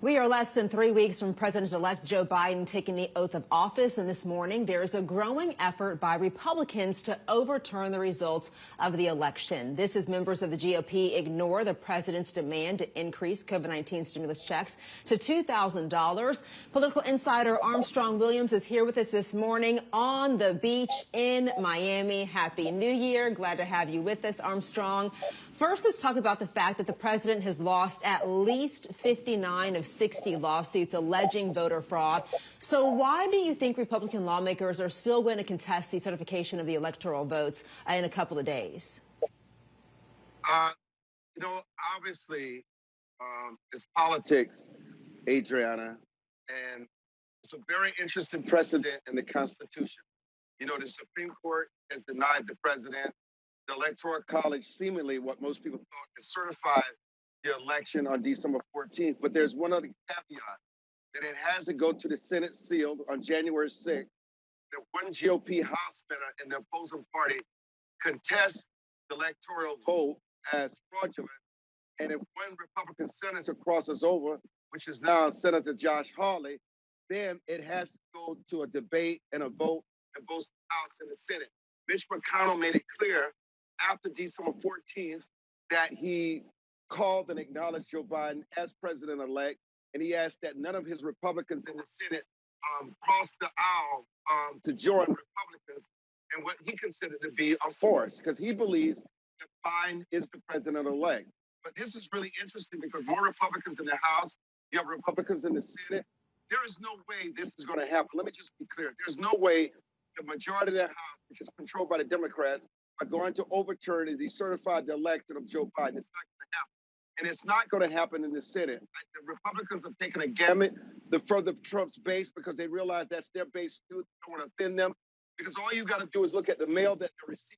We are less than 3 weeks from President-elect Joe Biden taking the oath of office, and this morning there is a growing effort by Republicans to overturn the results of the election. This as members of the GOP ignore the president's demand to increase COVID-19 stimulus checks to $2,000. Political insider Armstrong Williams is here with us this morning on the beach in Miami. Happy New Year. Glad to have you with us, Armstrong. First, let's talk about the fact that the president has lost at least 59 of 60 lawsuits alleging voter fraud. So why do you think Republican lawmakers are still going to contest the certification of the electoral votes in a couple of days? Obviously, it's politics, Adrianna, and it's a very interesting precedent in the Constitution. The Supreme Court has denied the president. The Electoral College, seemingly what most people thought, has certified the election on December 14th. But there's one other caveat, that it has to go to the Senate sealed on January 6th. That one GOP House member in the opposing party contests the electoral vote as fraudulent. And if one Republican senator crosses over, which is now Senator Josh Hawley, then it has to go to a debate and a vote in both the House and the Senate. Mitch McConnell made it clear after December 14th that he called and acknowledged Joe Biden as president-elect, and he asked that none of his Republicans in the Senate cross the aisle to join Republicans in what he considered to be a farce, because he believes that Biden is the president-elect. But this is really interesting because more Republicans in the House, you have Republicans in the Senate. There is no way this is going to happen. Let me just be clear. There's no way the majority of the House, which is controlled by the Democrats, are going to overturn and decertify the election of Joe Biden. It's not going to happen. And it's not going to happen in the Senate. The Republicans have taken a gamut to further Trump's base because they realize that's their base too. They don't want to offend them. Because all you got to do is look at the mail that they're receiving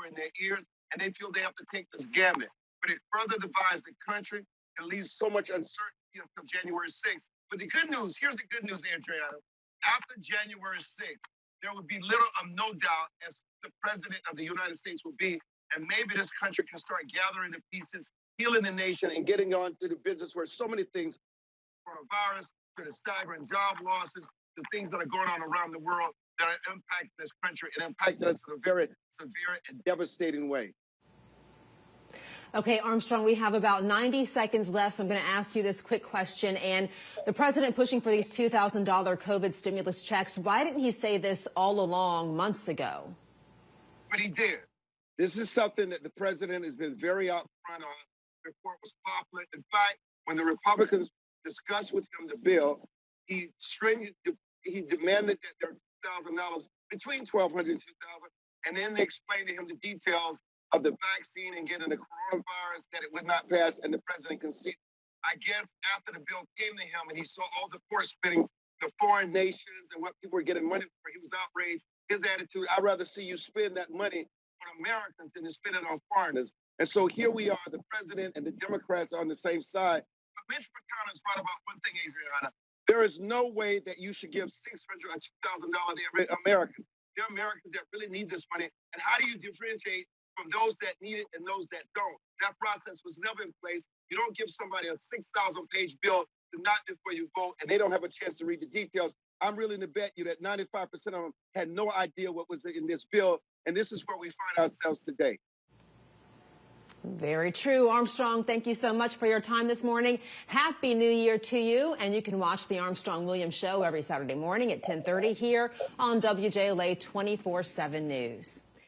in their ears, and they feel they have to take this gamut. But it further divides the country and leaves so much uncertainty until January 6th. But the good news, here's the good news, Adrianna. After January 6th, there would be little of no doubt as the president of the United States will be, and maybe this country can start gathering the pieces, healing the nation, and getting on to the business where so many things, coronavirus, to the staggering job losses, the things that are going on around the world that are impacting this country and impacting us in a very severe and devastating way. Okay, Armstrong, we have about 90 seconds left, so I'm going to ask you this quick question. And the president pushing for these $2,000 COVID stimulus checks, why didn't he say this all along months ago? But he did. This is something that the president has been very upfront on before it was popular. In fact, when the Republicans discussed with him the bill, he demanded that there are $2,000, between $1,200 and $2,000, and then they explained to him the details of the vaccine and getting the coronavirus, that it would not pass, and the president conceded. I guess after the bill came to him and he saw all the court spending, the foreign nations and what people were getting money for, he was outraged. His attitude, I'd rather see you spend that money on Americans than to spend it on foreigners. And so here we are, the president and the Democrats are on the same side. But Mitch McConnell is right about one thing, Adrianna. There is no way that you should give $600 or $2,000 to Americans. There are Americans that really need this money. And how do you differentiate from those that need it and those that don't? That process was never in place. You don't give somebody a 6,000-page bill to knock before you vote, and they don't have a chance to read the details. I'm willing to bet you that 95% of them had no idea what was in this bill, and this is where we find ourselves today. Very true. Armstrong, thank you so much for your time this morning. Happy New Year to you, and you can watch the Armstrong Williams Show every Saturday morning at 10:30 here on WJLA 24/7 News.